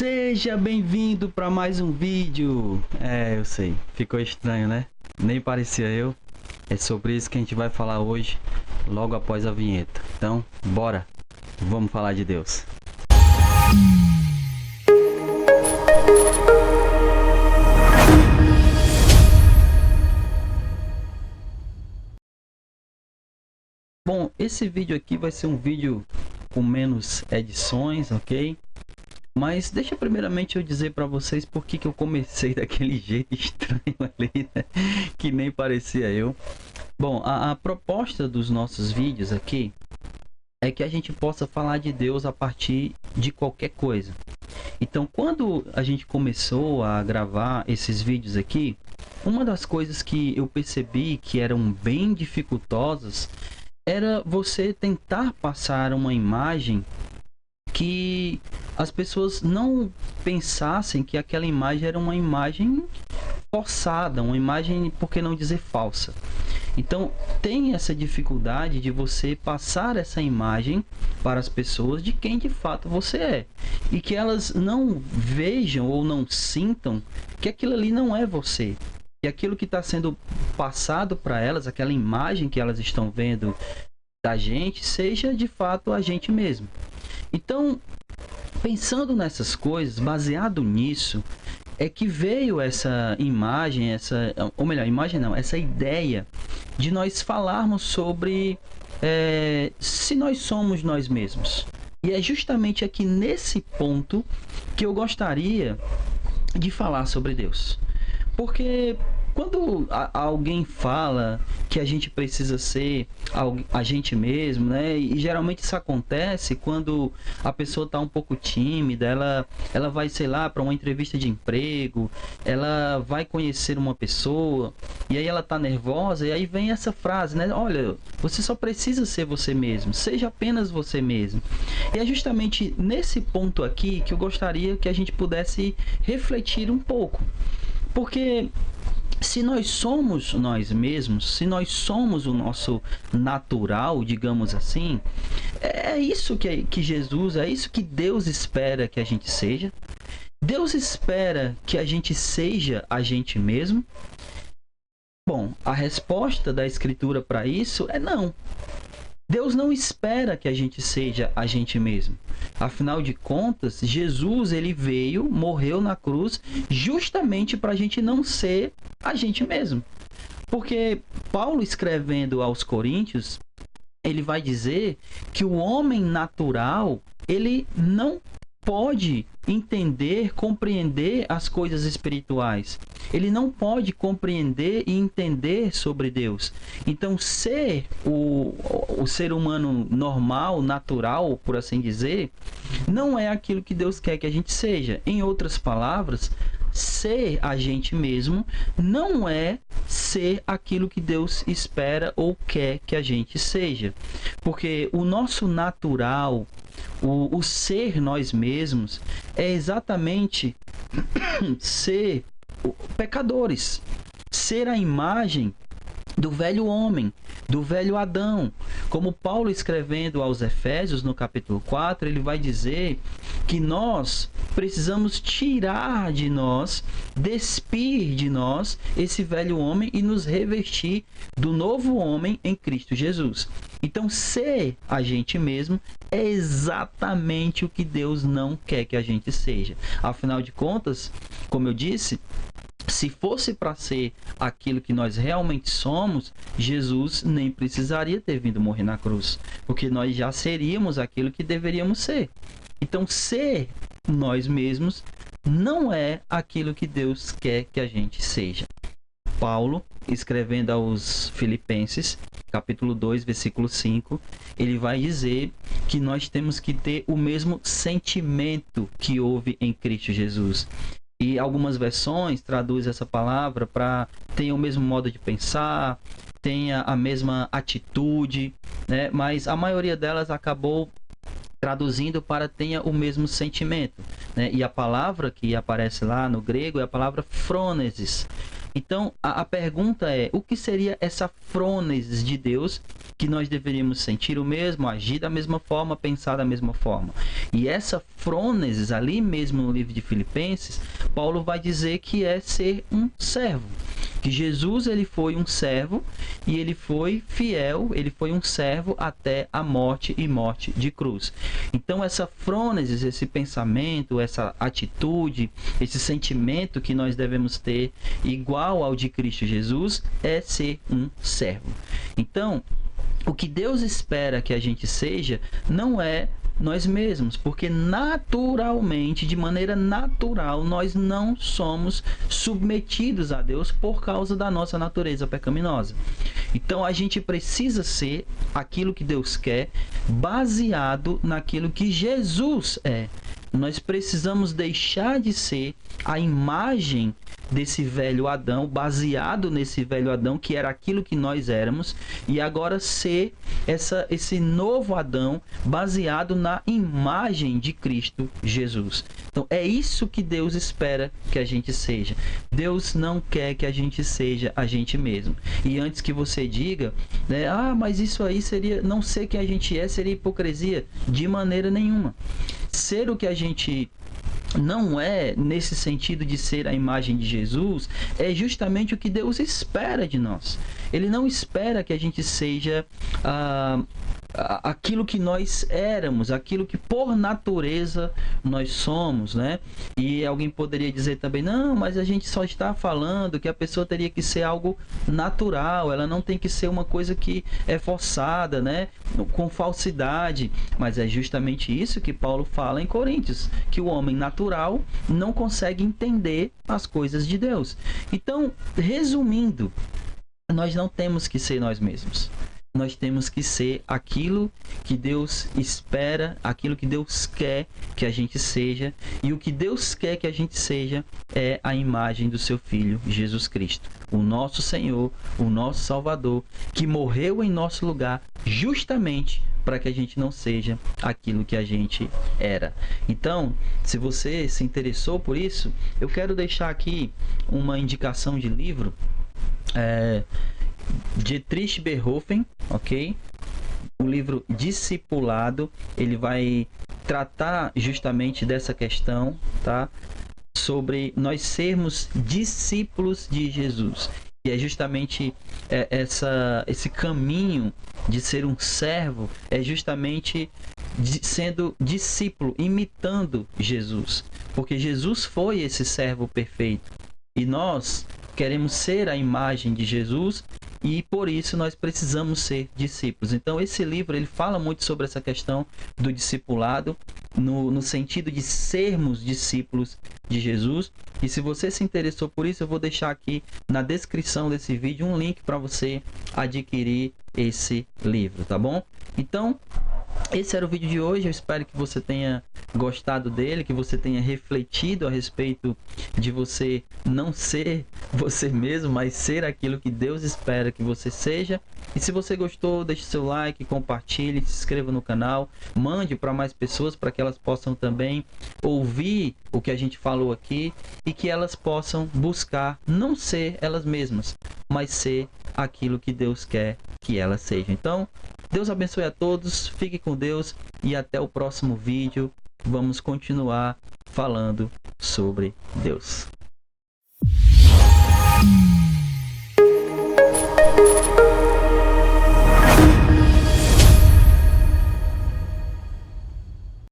Seja bem-vindo para mais um vídeo. Eu sei, ficou estranho, né? Nem parecia eu. É sobre isso que a gente vai falar hoje, logo após a vinheta. Então, bora! Vamos falar de Deus. Bom, esse vídeo aqui vai ser um vídeo com menos edições, ok? Mas deixa primeiramente eu dizer para vocês por que eu comecei daquele jeito estranho ali, né? Que nem parecia eu. Bom, a proposta dos nossos vídeos aqui é que a gente possa falar de Deus a partir de qualquer coisa. Então, quando a gente começou a gravar esses vídeos aqui, uma das coisas que eu percebi que eram bem dificultosas era você tentar passar uma imagem que as pessoas não pensassem que aquela imagem era uma imagem forçada, uma imagem, por que não dizer falsa. Então, tem essa dificuldade de você passar essa imagem para as pessoas de quem de fato você é. E que elas não vejam ou não sintam que aquilo ali não é você. E aquilo que está sendo passado para elas, aquela imagem que elas estão vendo da gente, seja de fato a gente mesmo. Então, pensando nessas coisas, baseado nisso, é que veio essa imagem, essa ideia de nós falarmos sobre se nós somos nós mesmos. E é justamente aqui nesse ponto que eu gostaria de falar sobre Deus. Porque quando alguém fala que a gente precisa ser a gente mesmo, né? E geralmente isso acontece quando a pessoa está um pouco tímida, ela vai, sei lá, para uma entrevista de emprego, ela vai conhecer uma pessoa, e aí ela está nervosa, e aí vem essa frase, né? Olha, você só precisa ser você mesmo, seja apenas você mesmo. E é justamente nesse ponto aqui que eu gostaria que a gente pudesse refletir um pouco. Porque se nós somos nós mesmos, se nós somos o nosso natural, digamos assim, é isso que Jesus, é isso que Deus espera que a gente seja. Deus espera que a gente seja a gente mesmo. Bom, a resposta da Escritura para isso é não. Deus não espera que a gente seja a gente mesmo. Afinal de contas, Jesus ele veio, morreu na cruz, justamente para a gente não ser a gente mesmo. Porque Paulo, escrevendo aos Coríntios, ele vai dizer que o homem natural, ele não pode entender, compreender as coisas espirituais. Ele não pode compreender e entender sobre Deus. Então, ser o ser humano normal, natural, por assim dizer, não é aquilo que Deus quer que a gente seja. Em outras palavras, ser a gente mesmo não é ser aquilo que Deus espera ou quer que a gente seja. Porque o nosso natural, o ser nós mesmos, é exatamente ser pecadores, ser a imagem do velho homem, do velho Adão. Como Paulo, escrevendo aos Efésios, no capítulo 4, ele vai dizer que nós precisamos tirar de nós, despir de nós esse velho homem e nos revestir do novo homem em Cristo Jesus. Então, ser a gente mesmo é exatamente o que Deus não quer que a gente seja. Afinal de contas, como eu disse, se fosse para ser aquilo que nós realmente somos, Jesus nem precisaria ter vindo morrer na cruz, porque nós já seríamos aquilo que deveríamos ser. Então, ser nós mesmos não é aquilo que Deus quer que a gente seja. Paulo, escrevendo aos Filipenses, capítulo 2, versículo 5, ele vai dizer que nós temos que ter o mesmo sentimento que houve em Cristo Jesus. E algumas versões traduzem essa palavra para tenha o mesmo modo de pensar, tenha a mesma atitude, né? Mas a maioria delas acabou traduzindo para tenha o mesmo sentimento, né? E a palavra que aparece lá no grego é a palavra phronesis. Então, a pergunta é, o que seria essa frônesis de Deus que nós deveríamos sentir o mesmo, agir da mesma forma, pensar da mesma forma? E essa frônesis, ali mesmo no livro de Filipenses, Paulo vai dizer que é ser um servo. Que Jesus, ele foi um servo e ele foi fiel, ele foi um servo até a morte e morte de cruz. Então essa frônesis, esse pensamento, essa atitude, esse sentimento que nós devemos ter igual ao de Cristo Jesus é ser um servo. Então, o que Deus espera que a gente seja não é nós mesmos, porque naturalmente, de maneira natural, nós não somos submetidos a Deus por causa da nossa natureza pecaminosa. Então a gente precisa ser aquilo que Deus quer, baseado naquilo que Jesus é. Nós precisamos deixar de ser a imagem desse velho Adão, baseado nesse velho Adão, que era aquilo que nós éramos, e agora ser esse novo Adão, baseado na imagem de Cristo Jesus. Então, é isso que Deus espera que a gente seja. Deus não quer que a gente seja a gente mesmo. E antes que você diga, né, mas isso aí seria, não ser quem a gente é, seria hipocrisia. De maneira nenhuma. Ser o que a gente não é, nesse sentido de ser a imagem de Jesus, é justamente o que Deus espera de nós. Ele não espera que a gente seja aquilo que nós éramos, aquilo que por natureza nós somos, né? E alguém poderia dizer também, não, mas a gente só está falando que a pessoa teria que ser algo natural, ela não tem que ser uma coisa que é forçada, né? Com falsidade. Mas é justamente isso que Paulo fala em Coríntios, que o homem natural não consegue entender as coisas de Deus. Então, resumindo, nós não temos que ser nós mesmos. Nós temos que ser aquilo que Deus espera, aquilo que Deus quer que a gente seja. E o que Deus quer que a gente seja é a imagem do seu Filho, Jesus Cristo. O nosso Senhor, o nosso Salvador, que morreu em nosso lugar justamente para que a gente não seja aquilo que a gente era. Então, se você se interessou por isso, eu quero deixar aqui uma indicação de livro. Dietrich Bonhoeffer, ok? O livro Discipulado, ele vai tratar justamente dessa questão, tá? Sobre nós sermos discípulos de Jesus. E é justamente esse caminho de ser um servo, é justamente sendo discípulo, imitando Jesus. Porque Jesus foi esse servo perfeito. E nós queremos ser a imagem de Jesus e por isso nós precisamos ser discípulos. Então esse livro ele fala muito sobre essa questão do discipulado, no sentido de sermos discípulos de Jesus. E se você se interessou por isso, eu vou deixar aqui na descrição desse vídeo um link para você adquirir esse livro, tá bom? Então, esse era o vídeo de hoje. Eu espero que você tenha gostado dele, que você tenha refletido a respeito de você não ser você mesmo, mas ser aquilo que Deus espera que você seja. E se você gostou, deixe seu like, compartilhe, se inscreva no canal, mande para mais pessoas para que elas possam também ouvir o que a gente falou aqui e que elas possam buscar não ser elas mesmas, mas ser aquilo que Deus quer que elas sejam. Então, Deus abençoe a todos, fique com Deus e até o próximo vídeo. Vamos continuar falando sobre Deus.